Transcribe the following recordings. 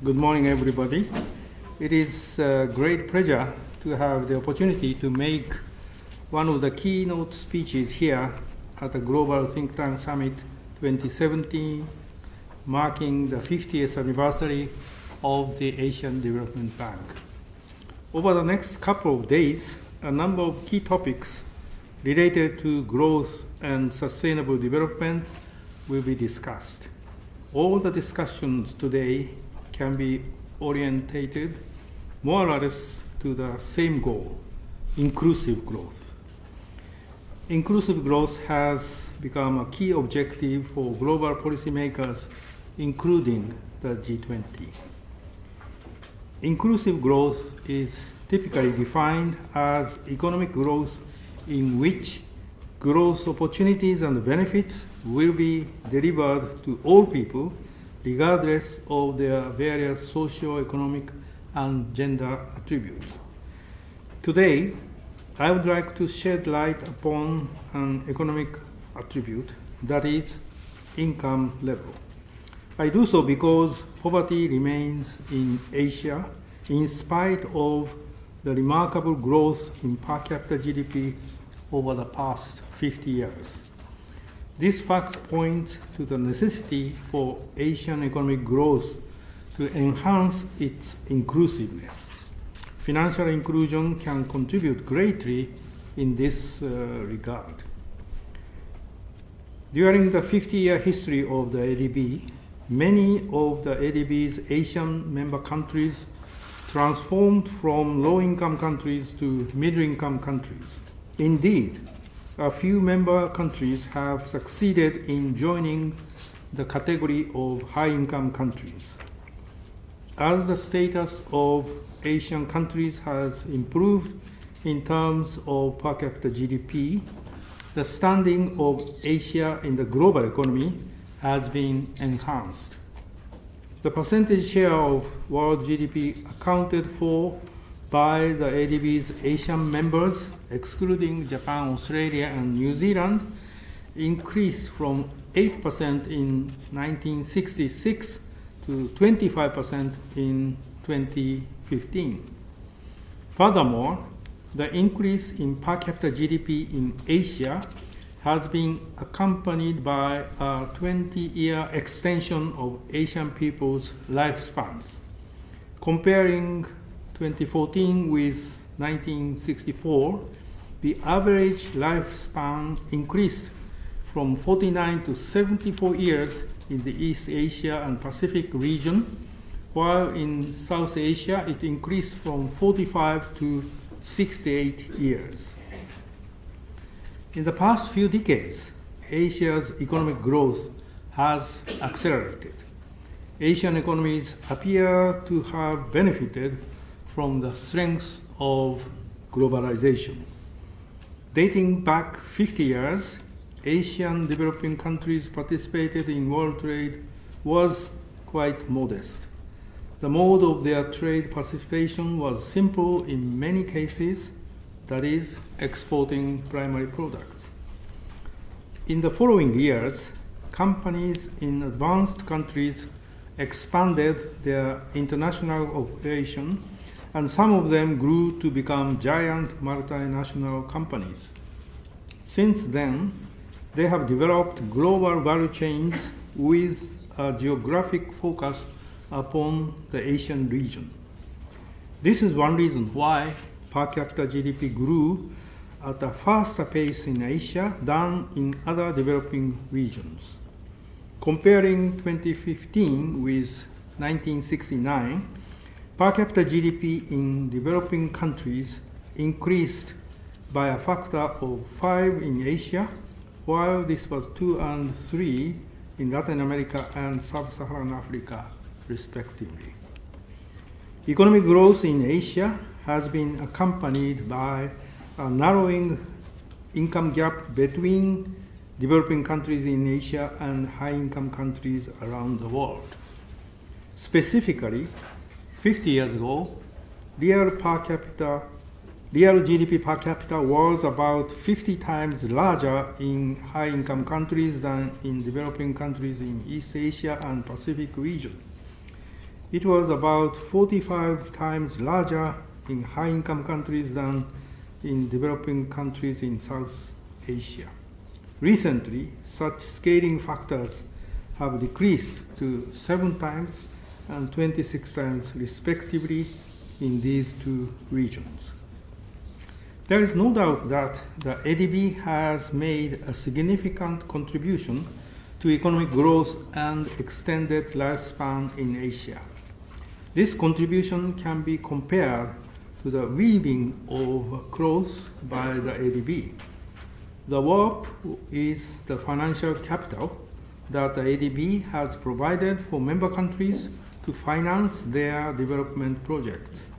Good morning, everybody. It is a great pleasure to have the opportunity to make one of the keynote speeches here at the Global Think Tank Summit 2017, marking the 50th anniversary of the Asian Development Bank. Over the next couple of days, a number of key topics related to growth and sustainable development will be discussed. All the discussions today can be orientated more or less to the same goal, inclusive growth. Inclusive growth has become a key objective for global policymakers, including the G20. Inclusive growth is typically defined as economic growth in which growth opportunities and benefits will be delivered to all people regardless of their various socio-economic and gender attributes. Today, I would like to shed light upon an economic attribute, that is, income level. I do so because poverty remains in Asia in spite of the remarkable growth in per capita GDP over the past 50 years. This fact points to the necessity for Asian economic growth to enhance its inclusiveness. Financial inclusion can contribute greatly in this regard. During the 50-year history of the ADB, many of the ADB's Asian member countries transformed from low-income countries to middle-income countries. Indeed, a few member countries have succeeded in joining the category of high-income countries. As the status of Asian countries has improved in terms of per capita GDP, the standing of Asia in the global economy has been enhanced. The percentage share of world GDP accounted for by the ADB's Asian members, excluding Japan, Australia, and New Zealand, increased from 8% in 1966 to 25% in 2015. Furthermore, the increase in per capita GDP in Asia has been accompanied by a 20-year extension of Asian people's lifespans. Comparing 2014 with 1964, the average lifespan increased from 49 to 74 years in the East Asia and Pacific region, while in South Asia it increased from 45 to 68 years. In the past few decades, Asia's economic growth has accelerated. Asian economies appear to have benefited from the strengths of globalization. Dating back 50 years, Asian developing countries participated in world trade was quite modest. The mode of their trade participation was simple in many cases, that is, exporting primary products. In the following years, companies in advanced countries expanded their international operation, and some of them grew to become giant multinational companies. Since then, they have developed global value chains with a geographic focus upon the Asian region. This is one reason why per capita GDP grew at a faster pace in Asia than in other developing regions. Comparing 2015 with 1969, per capita GDP in developing countries increased by a factor of 5 in Asia, while this was 2 and 3 in Latin America and Sub-Saharan Africa, respectively. Economic growth in Asia has been accompanied by a narrowing income gap between developing countries in Asia and high-income countries around the world. Specifically, 50 years ago, real GDP per capita was about 50 times larger in high-income countries than in developing countries in East Asia and Pacific region. It was about 45 times larger in high-income countries than in developing countries in South Asia. Recently, such scaling factors have decreased to 7 times and 26 times respectively in these two regions. There is no doubt that the ADB has made a significant contribution to economic growth and extended lifespan in Asia. This contribution can be compared to the weaving of clothes by the ADB. The warp is the financial capital that the ADB has provided for member countries to finance their development projects.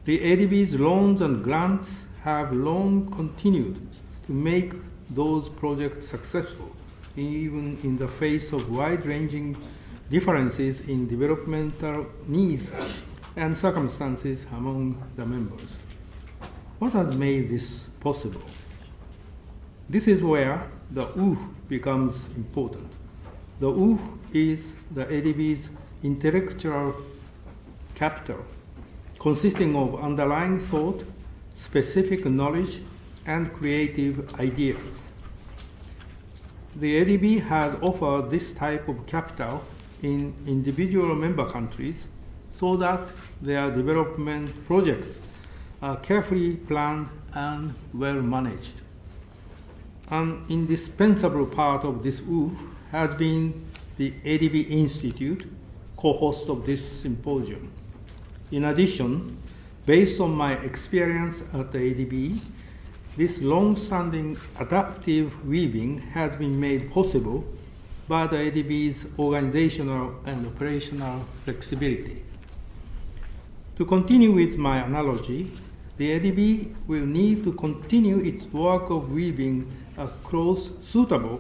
The ADB's loans and grants have long continued to make those projects successful, even in the face of wide-ranging differences in developmental needs and circumstances among the members. What has made this possible? This is where the U becomes important. The U is the ADB's intellectual capital, consisting of underlying thought, specific knowledge, and creative ideas. The ADB has offered this type of capital in individual member countries so that their development projects are carefully planned and well managed. An indispensable part of this U has been the ADB Institute, co-host of this symposium. In addition, based on my experience at the ADB, this long-standing adaptive weaving has been made possible by the ADB's organizational and operational flexibility. To continue with my analogy, the ADB will need to continue its work of weaving a cloth suitable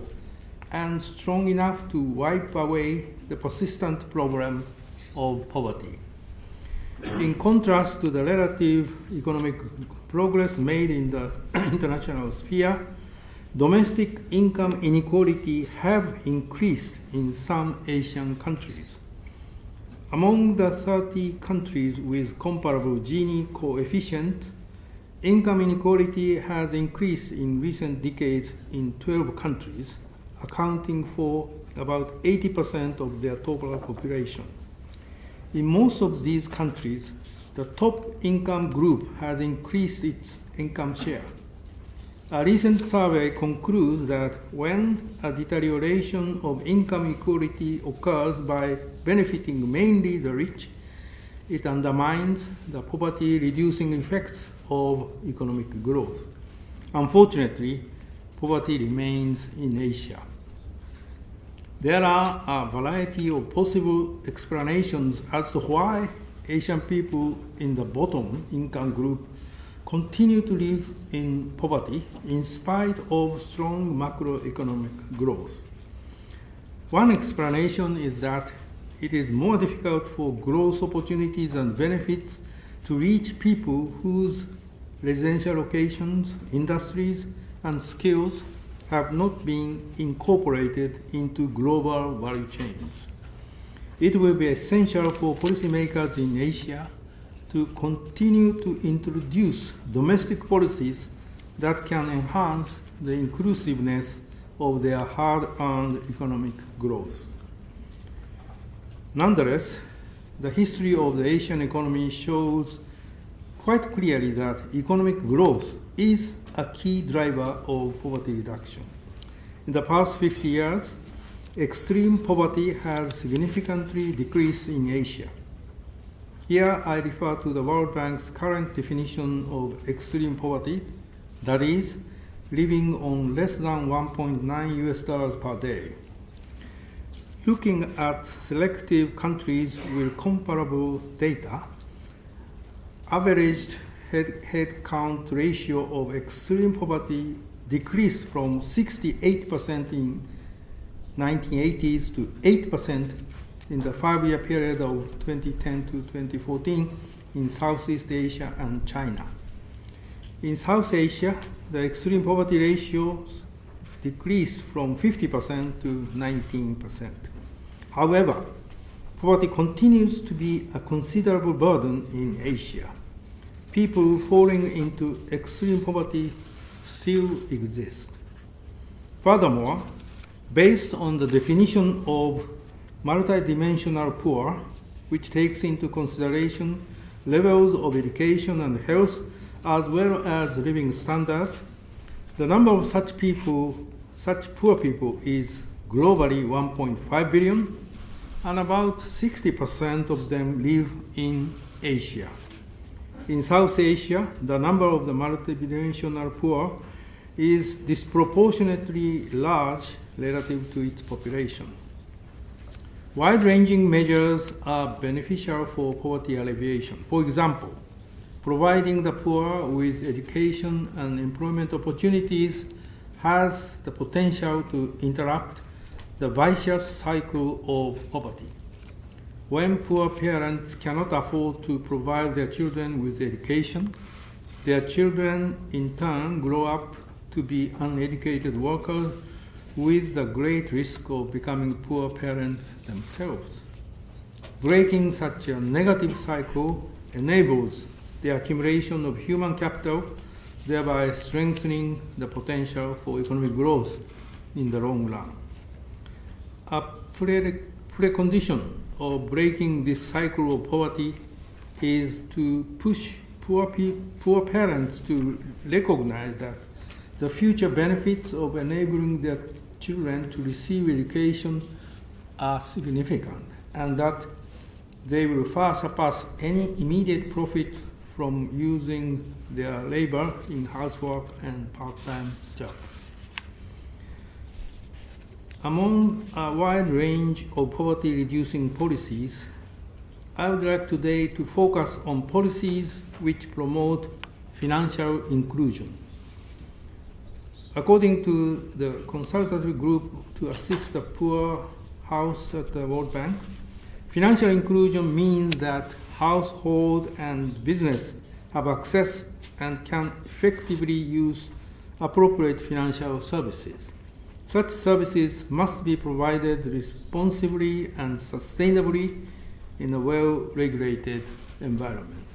and strong enough to wipe away the persistent problem of poverty. In contrast to the relative economic progress made in the international sphere, domestic income inequality have increased in some Asian countries. Among the 30 countries with comparable Gini coefficient, income inequality has increased in recent decades in 12 countries, accounting for about 80% of their total population. In most of these countries, the top income group has increased its income share. A recent survey concludes that when a deterioration of income equality occurs by benefiting mainly the rich, it undermines the poverty-reducing effects of economic growth. Unfortunately, poverty remains in Asia. There are a variety of possible explanations as to why Asian people in the bottom income group continue to live in poverty in spite of strong macroeconomic growth. One explanation is that it is more difficult for growth opportunities and benefits to reach people whose residential locations, industries, and skills have not been incorporated into global value chains. It will be essential for policymakers in Asia to continue to introduce domestic policies that can enhance the inclusiveness of their hard-earned economic growth. Nonetheless, the history of the Asian economy shows quite clearly that economic growth is a key driver of poverty reduction. In the past 50 years, extreme poverty has significantly decreased in Asia. Here I refer to the World Bank's current definition of extreme poverty, that is, living on less than $1.9 per day. Looking at selective countries with comparable data, averaged head count ratio of extreme poverty decreased from 68% in 1980s to 8% in the 5-year period of 2010 to 2014 in Southeast Asia and China. In South Asia, the extreme poverty ratios decreased from 50% to 19%. However, poverty continues to be a considerable burden in Asia. People falling into extreme poverty still exist. Furthermore, based on the definition of multidimensional poor, which takes into consideration levels of education and health as well as living standards, the number of such poor people is globally 1.5 billion, and about 60% of them live in Asia. In South Asia, the number of the multidimensional poor is disproportionately large relative to its population. Wide-ranging measures are beneficial for poverty alleviation. For example, providing the poor with education and employment opportunities has the potential to interrupt the vicious cycle of poverty. When poor parents cannot afford to provide their children with education, their children in turn grow up to be uneducated workers with the great risk of becoming poor parents themselves. Breaking such a negative cycle enables the accumulation of human capital, thereby strengthening the potential for economic growth in the long run. A precondition of breaking this cycle of poverty is to push poor parents to recognize that the future benefits of enabling their children to receive education are significant, and that they will far surpass any immediate profit from using their labor in housework and part-time jobs. Among a wide range of poverty-reducing policies, I would like today to focus on policies which promote financial inclusion. According to the consultative group to assist the poor house at the World Bank, financial inclusion means that household and business have access and can effectively use appropriate financial services. Such services must be provided responsibly and sustainably in a well-regulated environment.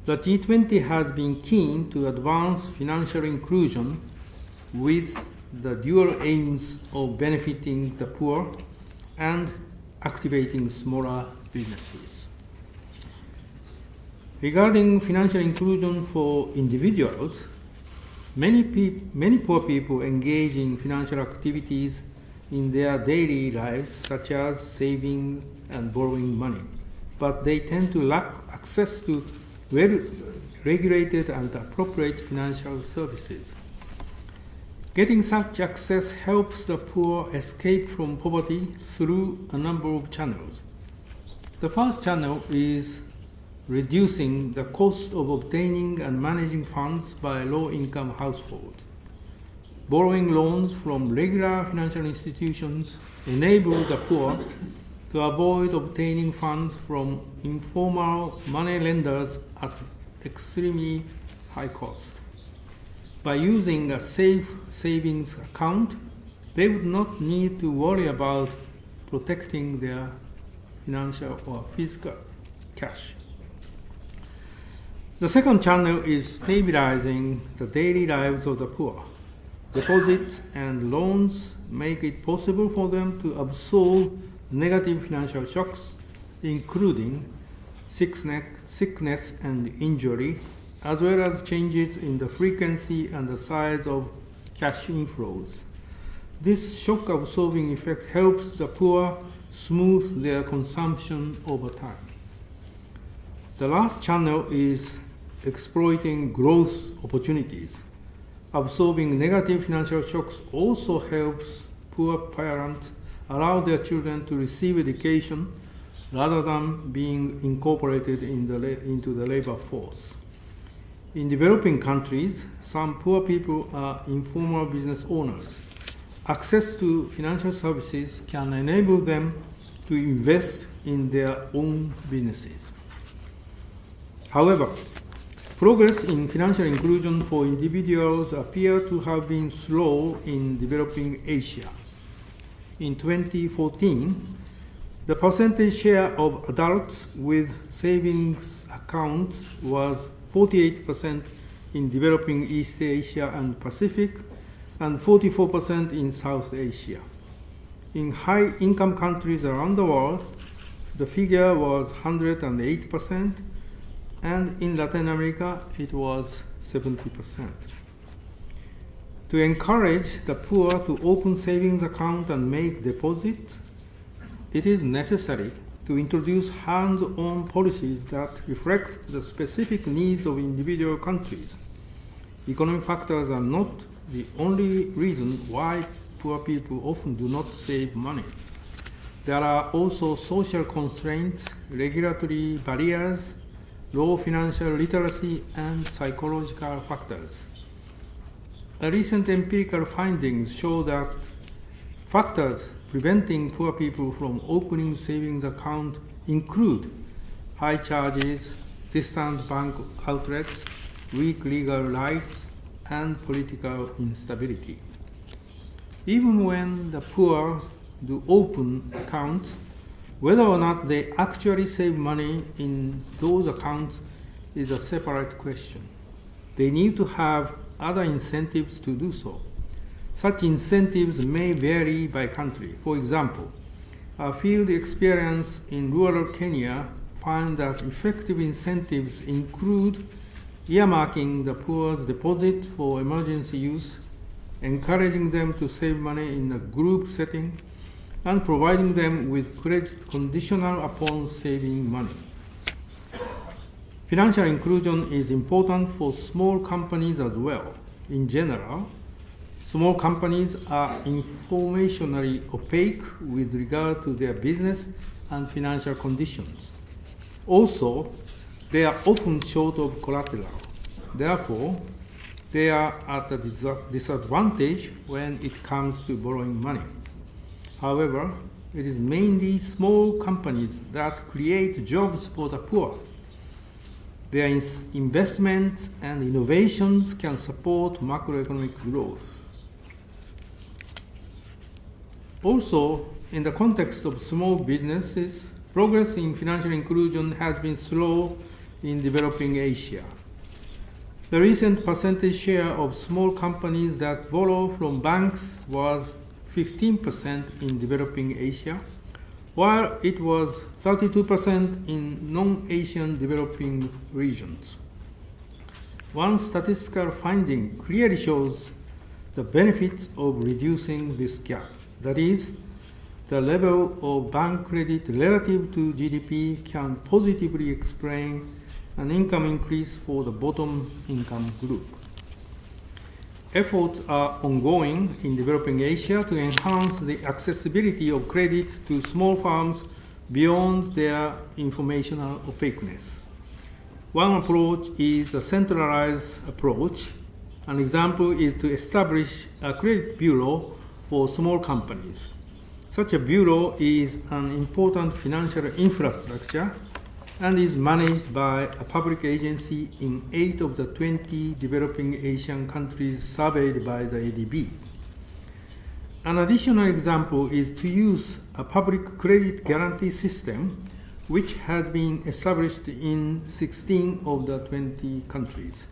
The G20 has been keen to advance financial inclusion with the dual aims of benefiting the poor and activating smaller businesses. Regarding financial inclusion for individuals, many poor people engage in financial activities in their daily lives, such as saving and borrowing money, but they tend to lack access to well-regulated and appropriate financial services. Getting such access helps the poor escape from poverty through a number of channels. The first channel is reducing the cost of obtaining and managing funds by low-income households. Borrowing loans from regular financial institutions enable the poor to avoid obtaining funds from informal money lenders at extremely high cost. By using a safe savings account, they would not need to worry about protecting their financial or physical cash. The second channel is stabilizing the daily lives of the poor. Deposits and loans make it possible for them to absorb negative financial shocks, including sickness and injury, as well as changes in the frequency and the size of cash inflows. This shock-absorbing effect helps the poor smooth their consumption over time. The last channel is exploiting growth opportunities. Absorbing negative financial shocks also helps poor parents allow their children to receive education rather than being incorporated into the labor force. In developing countries, some poor people are informal business owners. Access to financial services can enable them to invest in their own businesses. However, progress in financial inclusion for individuals appear to have been slow in developing Asia. In 2014, The percentage share of adults with savings accounts was 48% in developing East Asia and Pacific, and 44% in South Asia. In high-income countries around the world, the figure was 108%, and in Latin America, it was 70%. To encourage the poor to open savings account and make deposits, it is necessary to introduce hands-on policies that reflect the specific needs of individual countries. Economic factors are not the only reason why poor people often do not save money. There are also social constraints, regulatory barriers, low financial literacy, and psychological factors. Recent empirical findings show that factors preventing poor people from opening savings accounts include high charges, distant bank outlets, weak legal rights, and political instability. Even when the poor do open accounts, whether or not they actually save money in those accounts is a separate question. They need to have other incentives to do so. Such incentives may vary by country. For example, a field experience in rural Kenya found that effective incentives include earmarking the poor's deposit for emergency use, encouraging them to save money in a group setting, and providing them with credit conditional upon saving money. Financial inclusion is important for small companies as well. In general, small companies are informationally opaque with regard to their business and financial conditions. Also, they are often short of collateral. Therefore, they are at a disadvantage when it comes to borrowing money. However, it is mainly small companies that create jobs for the poor. Their investments and innovations can support macroeconomic growth. Also, in the context of small businesses, progress in financial inclusion has been slow in developing Asia. The recent percentage share of small companies that borrow from banks was 15% in developing Asia, while it was 32% in non-Asian developing regions. One statistical finding clearly shows the benefits of reducing this gap. That is, the level of bank credit relative to GDP can positively explain an income increase for the bottom income group. Efforts are ongoing in developing Asia to enhance the accessibility of credit to small firms beyond their informational opaqueness. One approach is a centralized approach. An example is to establish a credit bureau for small companies. Such a bureau is an important financial infrastructure and is managed by a public agency in 8 of the 20 developing Asian countries surveyed by the ADB. An additional example is to use a public credit guarantee system which has been established in 16 of the 20 countries.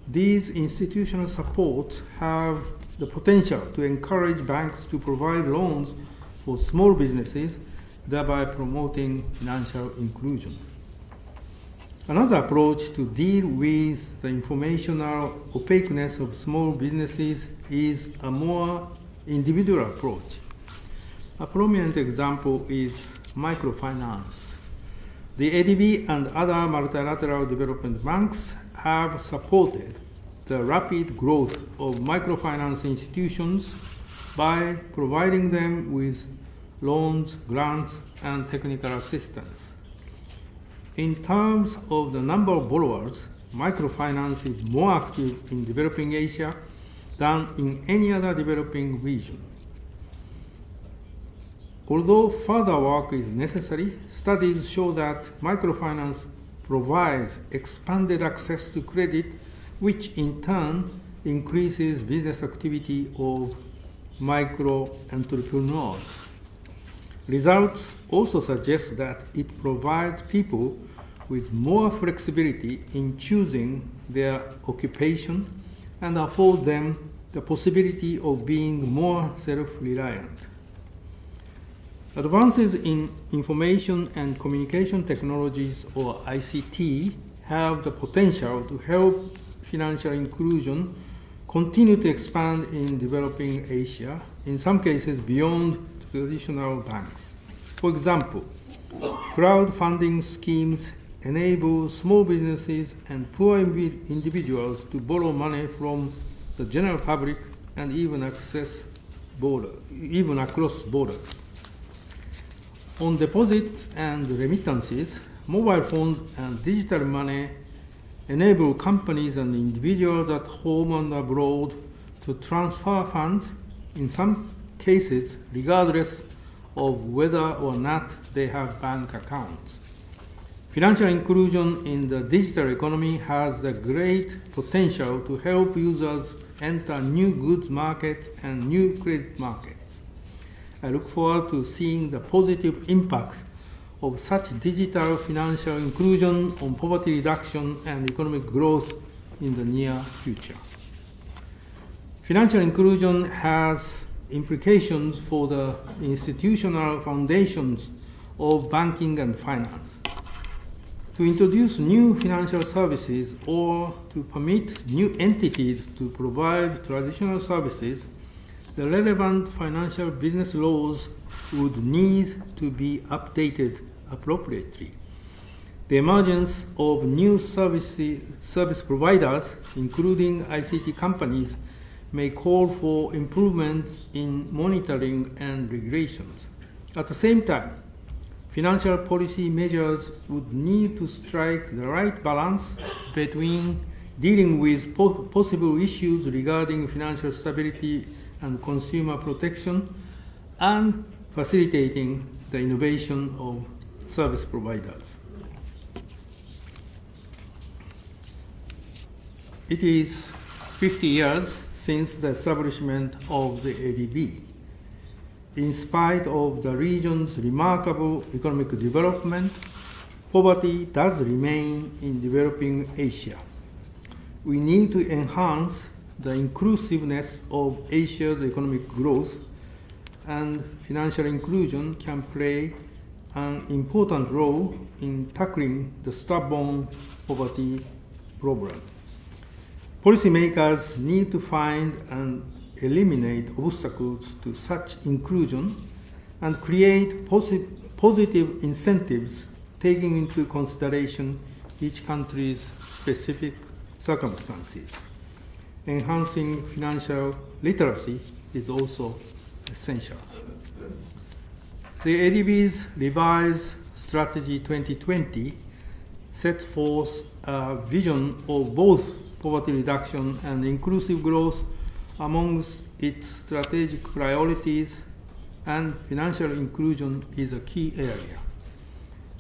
These institutional supports have the potential to encourage banks to provide loans for small businesses, thereby promoting financial inclusion. Another approach to deal with the informational opaqueness of small businesses is a more individual approach. A prominent example is microfinance. The ADB and other multilateral development banks have supported the rapid growth of microfinance institutions by providing them with loans, grants, and technical assistance. In terms of the number of borrowers, microfinance is more active in developing Asia than in any other developing region. Although further work is necessary, studies show that microfinance provides expanded access to credit, which in turn increases business activity of micro entrepreneurs. Results also suggest that it provides people with more flexibility in choosing their occupation and afford them the possibility of being more self-reliant. Advances in information and communication technologies, or ICT, have the potential to help financial inclusion continue to expand in developing Asia, in some cases beyond traditional banks. For example, crowdfunding schemes enable small businesses and poor individuals to borrow money from the general public and even across borders. On deposits and remittances, mobile phones and digital money enable companies and individuals at home and abroad to transfer funds, in some cases regardless of whether or not they have bank accounts. Financial inclusion in the digital economy has a great potential to help users enter new goods markets and new credit markets. I look forward to seeing the positive impact of such digital financial inclusion on poverty reduction and economic growth in the near future. Financial inclusion has implications for the institutional foundations of banking and finance. To introduce new financial services or to permit new entities to provide traditional services, the relevant financial business laws would need to be updated appropriately. The emergence of new service providers, including ICT companies, may call for improvements in monitoring and regulations. At the same time, financial policy measures would need to strike the right balance between dealing with possible issues regarding financial stability and consumer protection and facilitating the innovation of service providers. It is 50 years since the establishment of the ADB. In spite of the region's remarkable economic development, poverty does remain in developing Asia. We need to enhance the inclusiveness of Asia's economic growth, and financial inclusion can play an important role in tackling the stubborn poverty problem. Policymakers need to find and eliminate obstacles to such inclusion and create positive incentives taking into consideration each country's specific circumstances. Enhancing financial literacy is also essential. The ADB's revised Strategy 2020 sets forth a vision of both poverty reduction and inclusive growth amongst its strategic priorities, and financial inclusion is a key area.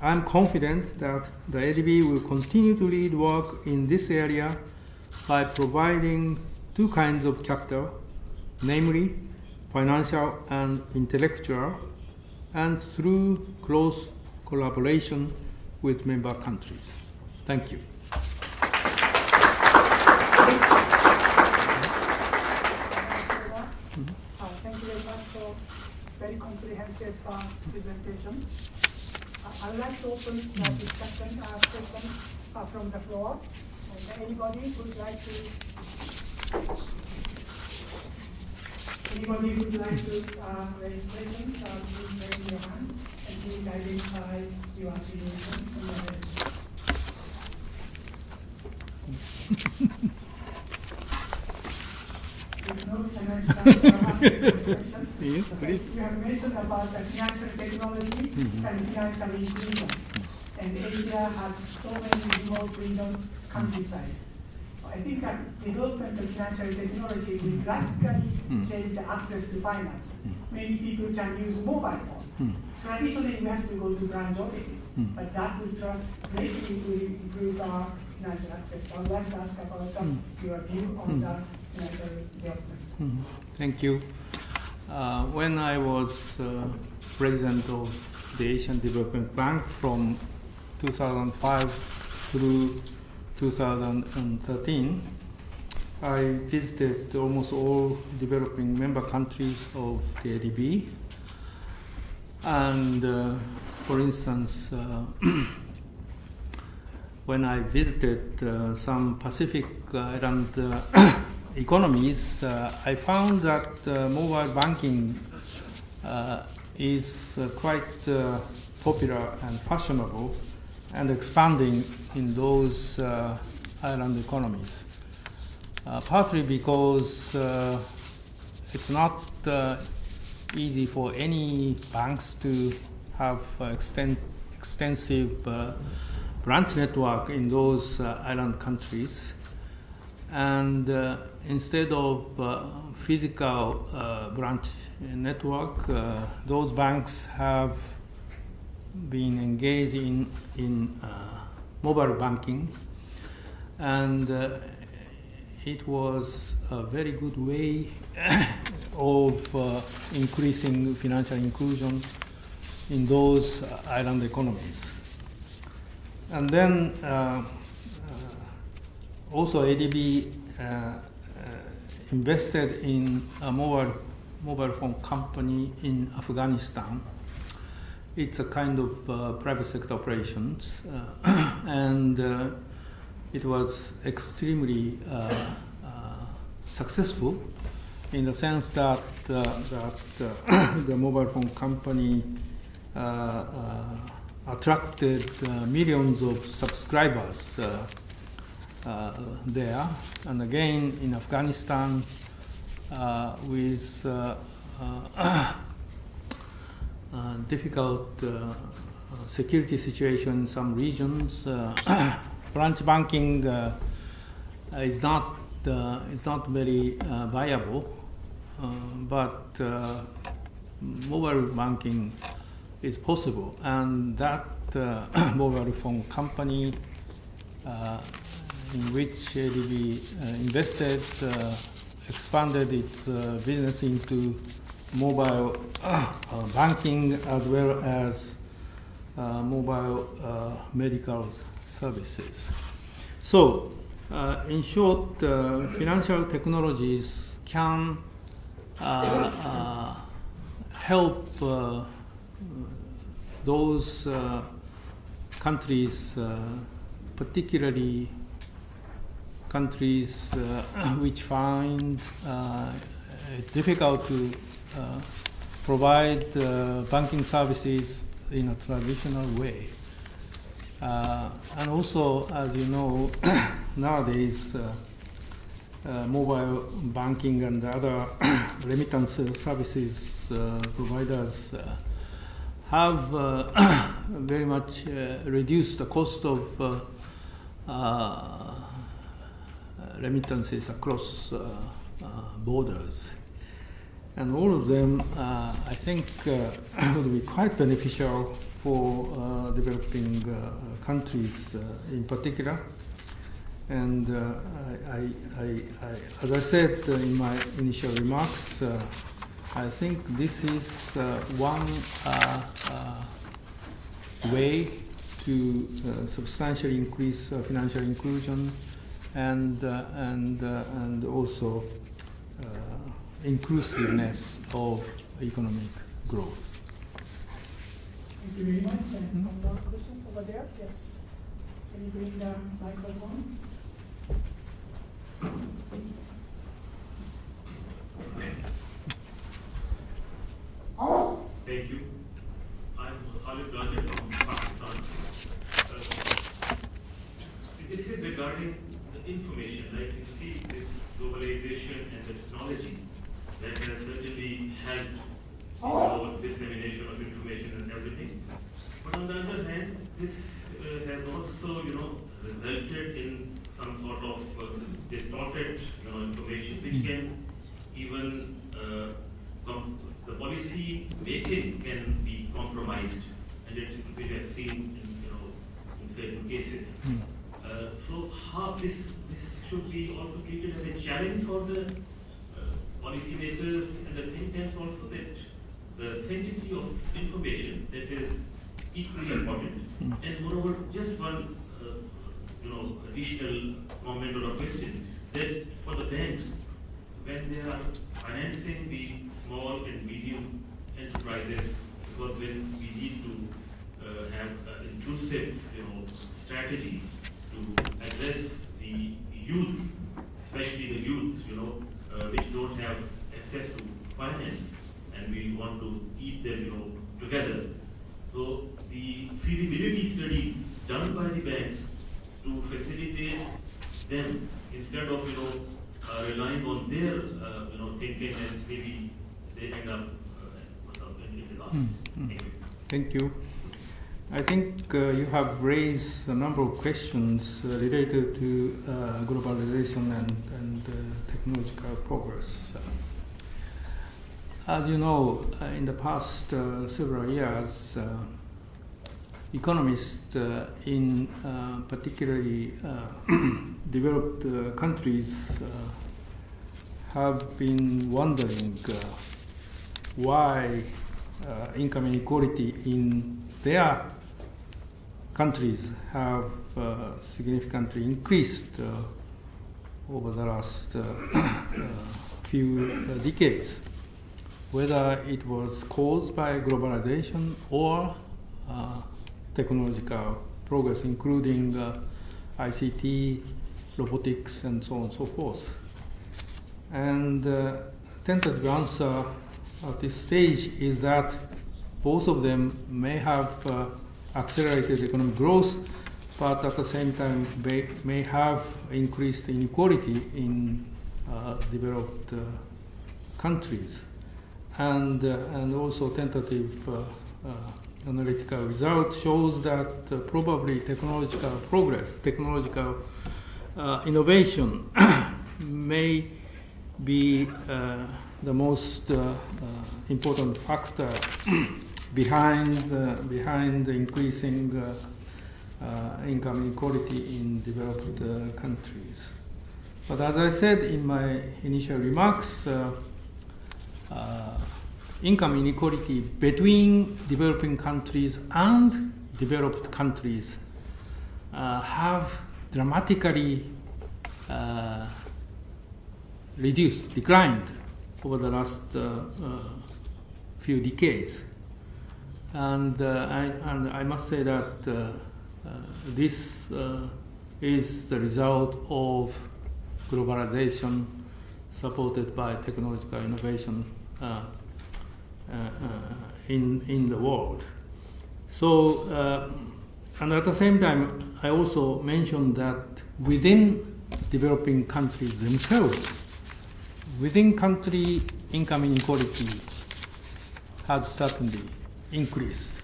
I am confident that the ADB will continue to lead work in this area by providing two kinds of capital, namely financial and intellectual, and through close collaboration with member countries. Thank you. Thank you very much for very comprehensive presentation. I would like to open the discussion questions from the floor. And anybody who'd like to raise questions, please raise your hand and please identify your affiliation from your head. If not, can I start asking the question? Yes, please. You have mentioned about the financial technology and financial inclusion. And Asia has so many remote regions, countryside. So I think that development of financial technology will drastically change the access to finance. Many people can use mobile phone. Traditionally, we have to go to branch offices, but that will greatly improve our financial access. So I would like to ask about your view on the financial development. Thank you. When I was president of the Asian Development Bank from 2005 through 2013. I visited almost all developing member countries of the ADB. And for instance, when I visited some Pacific Island economies, I found that mobile banking is quite popular and fashionable and expanding in those island economies. Partly because it's not easy for any banks to have extensive branch network in those island countries, and instead of physical branch network, those banks have been engaged in mobile banking, and it was a very good way of increasing financial inclusion in those island economies. And then also ADB invested in a mobile phone company in Afghanistan. It's a kind of private sector operations, and it was extremely successful in the sense that the mobile phone company attracted millions of subscribers there. And again, in Afghanistan, with difficult security situation in some regions, branch banking is not very viable, but mobile banking is possible, and that mobile phone company in which ADB invested expanded its business into mobile banking as well as mobile medical services. So, in short, financial technologies can help those countries, particularly countries which find it difficult to provide banking services in a traditional way. And also, as you know, nowadays mobile banking and other remittance services providers have very much reduced the cost of remittances across borders. And all of them, I think, would be quite beneficial for developing countries in particular. And as I said in my initial remarks, I think this is one way to substantially increase financial inclusion and also inclusiveness of economic growth. Thank you very much. And one more question over there. Yes. Can you bring the microphone? Thank you. I'm Haruhiko from Pakistan. This is regarding the information. Like you see, this globalization and the technology that has certainly helped in our dissemination of information and everything. But on the other hand, this has also, resulted in some sort of distorted, information, which can even the policy making can be compromised, and it we have seen in certain cases. So how this should be also treated as a challenge for the policymakers and the think tanks also, that the sanctity of information that is equally important. And moreover, just one additional comment or a question that for the banks, when they are financing the small and medium enterprises, because when we need to have an inclusive strategy to address the youth, especially the youth, which don't have access to finance, and we want to keep them, together. So the feasibility studies done by the banks to facilitate them instead of, relying on their, thinking, and maybe they end up in the loss. Thank you. Thank you. I think you have raised a number of questions related to globalization and technological progress. As you know, in the past several years, economists in particularly developed countries have been wondering why income inequality in their countries have significantly increased over the last few decades, whether it was caused by globalization or technological progress, including ICT, robotics, and so on and so forth. And tentative answer at this stage is that both of them may have accelerated economic growth, but at the same time may have increased inequality in developed countries. And also tentative analytical result shows that probably technological progress, technological innovation may be the most important factor behind the increasing income inequality in developed countries. But as I said in my initial remarks, income inequality between developing countries and developed countries have dramatically declined over the last few decades. And I must say that this is the result of globalization supported by technological innovation in the world. So, and at the same time, I also mentioned that within developing countries themselves, within country income inequality has certainly increased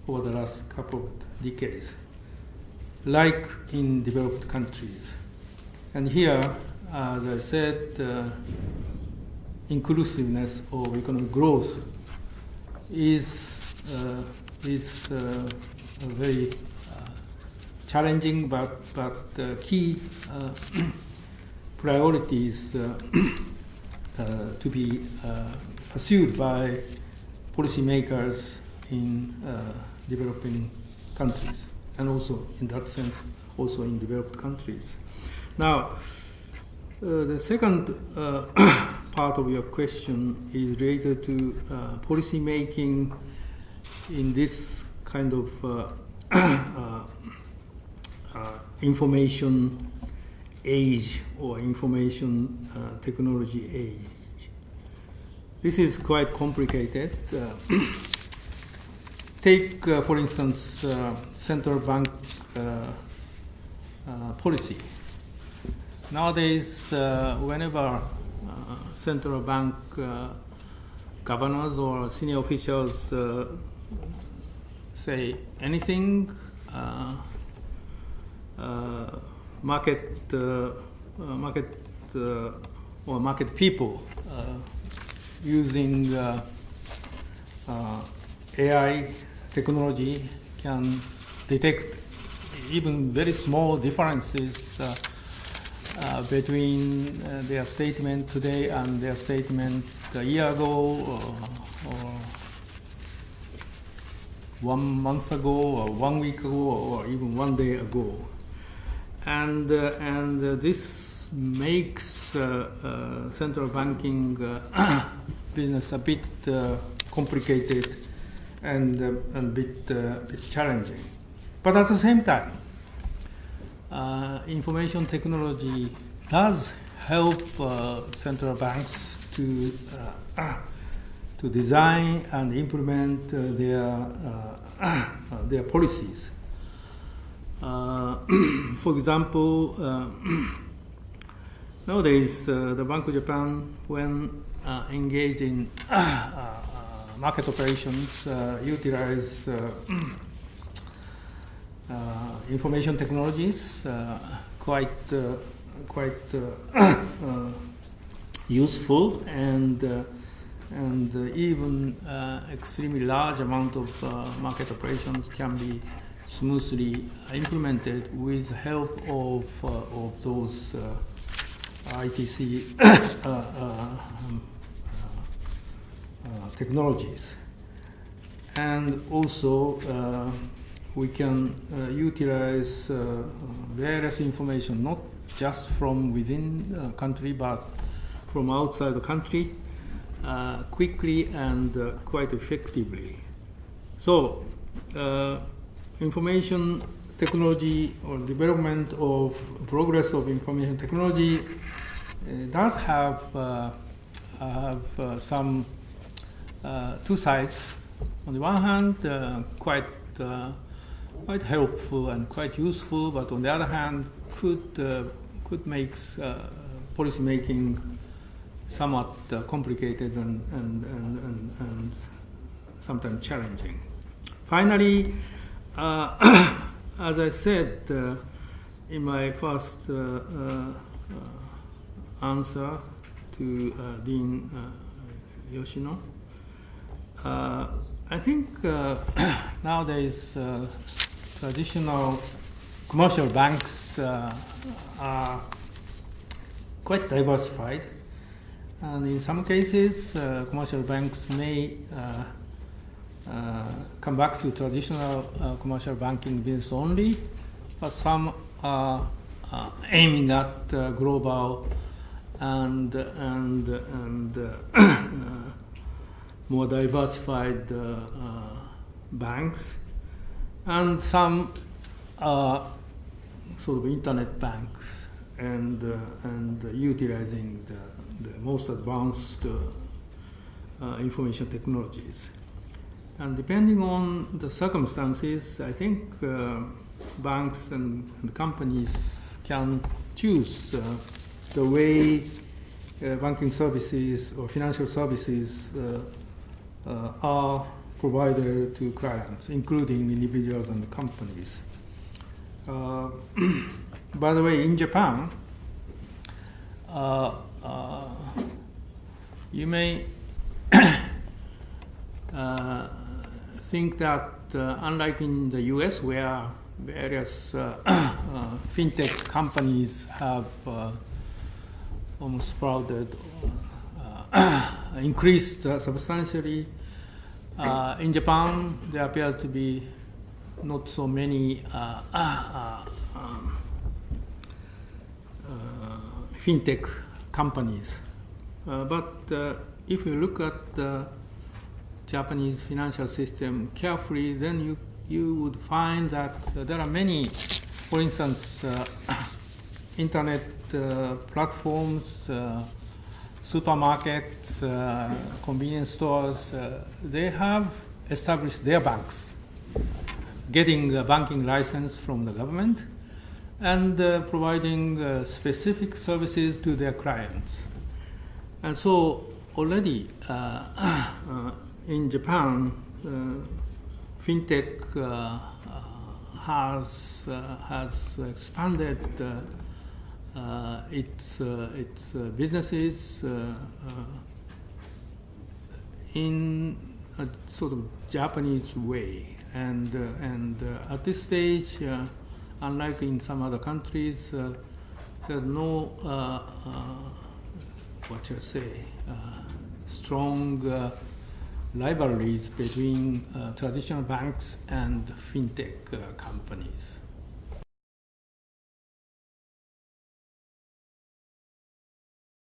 over the last couple of decades, like in developed countries. And here, as I said, inclusiveness of economic growth is a very challenging but key priorities to be pursued by policymakers in developing countries, and also in that sense, also in developed countries. Now, the second part of your question is related to policy making in this kind of information age or information technology age. This is quite complicated. Take, for instance, central bank policy. Nowadays, whenever central bank governors or senior officials say anything, market people using AI technology can detect even very small differences between their statement today and their statement a year ago or 1 month ago, or 1 week ago, or even 1 day ago. And this makes central banking business a bit complicated and bit challenging. But at the same time, information technology does help central banks to design and implement their policies. For example, nowadays the Bank of Japan, when engaged in market operations, utilize information technologies quite useful, and even extremely large amount of market operations can be smoothly implemented with help of those ITC technologies. And also we can utilize various information, not just from within the country but from outside the country, quickly and quite effectively. So information technology, or development of progress of information technology, does have some two sides. On the one hand, quite helpful and quite useful, but on the other hand, could make policy making somewhat complicated and sometimes challenging. Finally, as I said in my first answer to Dean Yoshino, I think nowadays traditional commercial banks are quite diversified, and in some cases commercial banks may come back to traditional commercial banking business only, but some are aiming at global and more diversified banks, and some are sort of internet banks and utilizing the most advanced information technologies. And depending on the circumstances, I think banks and companies can choose the way banking services or financial services are provided to clients, including individuals and companies. By the way, in Japan, you may think that unlike in the US, where various fintech companies have almost sprouted, increased substantially, in Japan there appears to be not so many fintech companies. But if you look at the Japanese financial system carefully, then you would find that there are many, for instance, internet platforms, supermarkets, convenience stores, they have established their banks, getting a banking license from the government and providing specific services to their clients. And so already in Japan, fintech has expanded its businesses in a sort of Japanese way, and at this stage, unlike in some other countries, there's no what shall I say, strong rivalries between traditional banks and fintech companies.